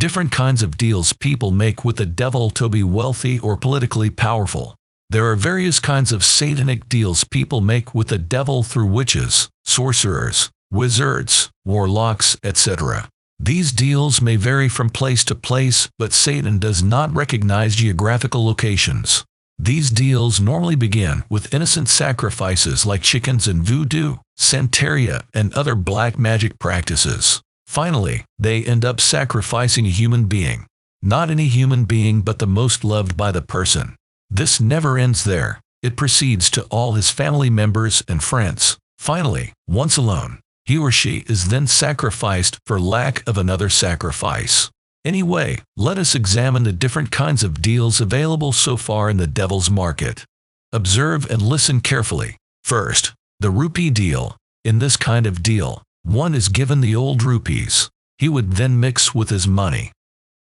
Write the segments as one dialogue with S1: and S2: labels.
S1: Different kinds of deals people make with the devil to be wealthy or politically powerful. There are various kinds of satanic deals people make with the devil through witches, sorcerers, wizards, warlocks, etc. These deals may vary from place to place, but Satan does not recognize geographical locations. These deals normally begin with innocent sacrifices like chickens and voodoo, santaria, and other black magic practices. Finally, they end up sacrificing a human being. Not any human being, but the most loved by the person. This never ends there. It proceeds to all his family members and friends. Finally, once alone, he or she is then sacrificed for lack of another sacrifice. Anyway, let us examine the different kinds of deals available so far in the devil's market. Observe and listen carefully. First, the rupee deal. In this kind of deal, one is given the old rupees. He would then mix with his money.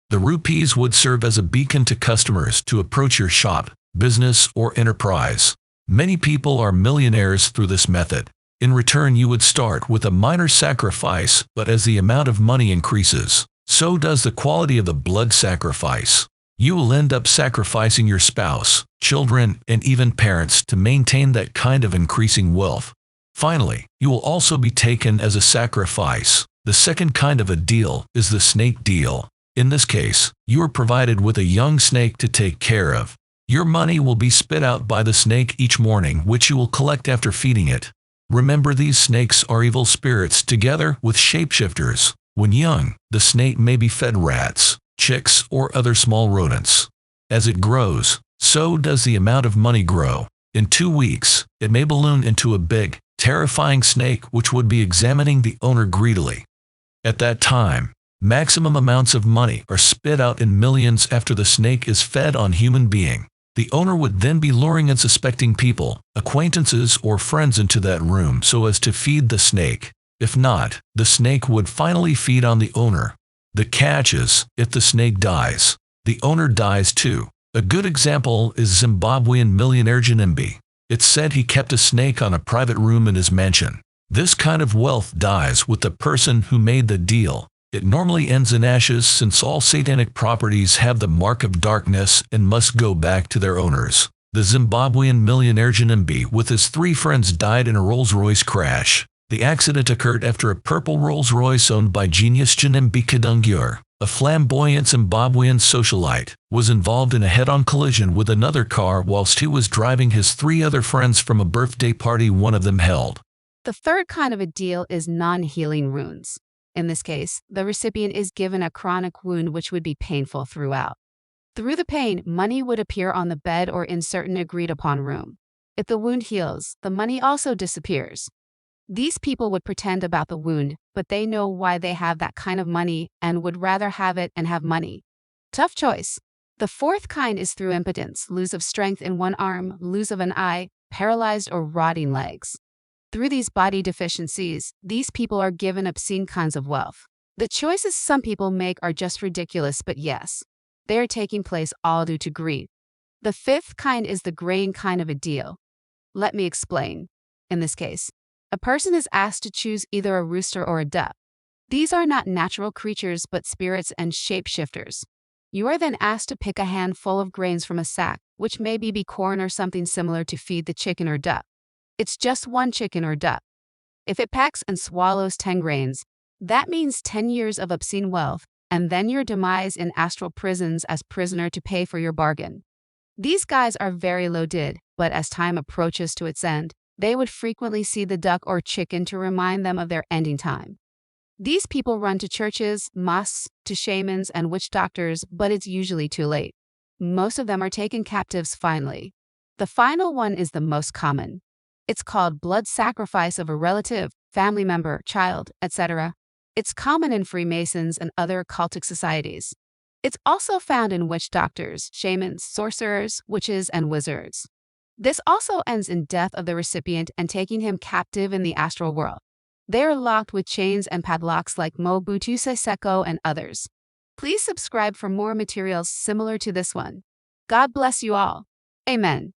S1: The rupees would serve as a beacon to customers to approach your shop, business, or enterprise. Many people are millionaires through this method. In return, you would start with a minor sacrifice, but as the amount of money increases, so does the quality of the blood sacrifice. You will end up sacrificing your spouse, children, and even parents to maintain that kind of increasing wealth. Finally, you will also be taken as a sacrifice. The second kind of a deal is the snake deal. In this case, you are provided with a young snake to take care of. Your money will be spit out by the snake each morning, which you will collect after feeding it. Remember, these snakes are evil spirits together with shapeshifters. When young, the snake may be fed rats, chicks, or other small rodents. As it grows, so does the amount of money grow. In 2 weeks, it may balloon into a big, terrifying snake which would be examining the owner greedily. At that time, maximum amounts of money are spit out in millions after the snake is fed on human being. The owner would then be luring unsuspecting people, acquaintances, or friends into that room so as to feed the snake. If not, the snake would finally feed on the owner. The catch is, if the snake dies, the owner dies too. A good example is Zimbabwean millionaire Janimbi. It's said he kept a snake on a private room in his mansion. This kind of wealth dies with the person who made the deal. It normally ends in ashes, since all satanic properties have the mark of darkness and must go back to their owners. The Zimbabwean millionaire Janimbi with his 3 friends died in a Rolls-Royce crash. The accident occurred after a purple Rolls-Royce owned by genius Janimbi Kadungyur, a flamboyant Zimbabwean socialite, was involved in a head-on collision with another car whilst he was driving his 3 other friends from a birthday party one of them held.
S2: The third kind of a deal is non-healing wounds. In this case, the recipient is given a chronic wound which would be painful throughout. Through the pain, money would appear on the bed or in certain agreed-upon room. If the wound heals, the money also disappears. These people would pretend about the wound, but they know why they have that kind of money and would rather have it and have money. Tough choice. The fourth kind is through impotence, lose of strength in one arm, lose of an eye, paralyzed or rotting legs. Through these body deficiencies, these people are given obscene kinds of wealth. The choices some people make are just ridiculous, but yes, they are taking place all due to greed. The fifth kind is the graying kind of a deal. Let me explain. In this case, a person is asked to choose either a rooster or a duck. These are not natural creatures but spirits and shapeshifters. You are then asked to pick a handful of grains from a sack, which may be corn or something similar, to feed the chicken or duck. It's just one chicken or duck. If it pecks and swallows 10 grains, that means 10 years of obscene wealth, and then your demise in astral prisons as prisoner to pay for your bargain. These guys are very loaded, but as time approaches to its end, they would frequently see the duck or chicken to remind them of their ending time. These people run to churches, mosques, to shamans and witch doctors, but it's usually too late. Most of them are taken captives finally. The final one is the most common. It's called blood sacrifice of a relative, family member, child, etc. It's common in Freemasons and other occultic societies. It's also found in witch doctors, shamans, sorcerers, witches, and wizards. This also ends in death of the recipient and taking him captive in the astral world. They are locked with chains and padlocks like Mobutu Seko and others. Please subscribe for more materials similar to this one. God bless you all. Amen.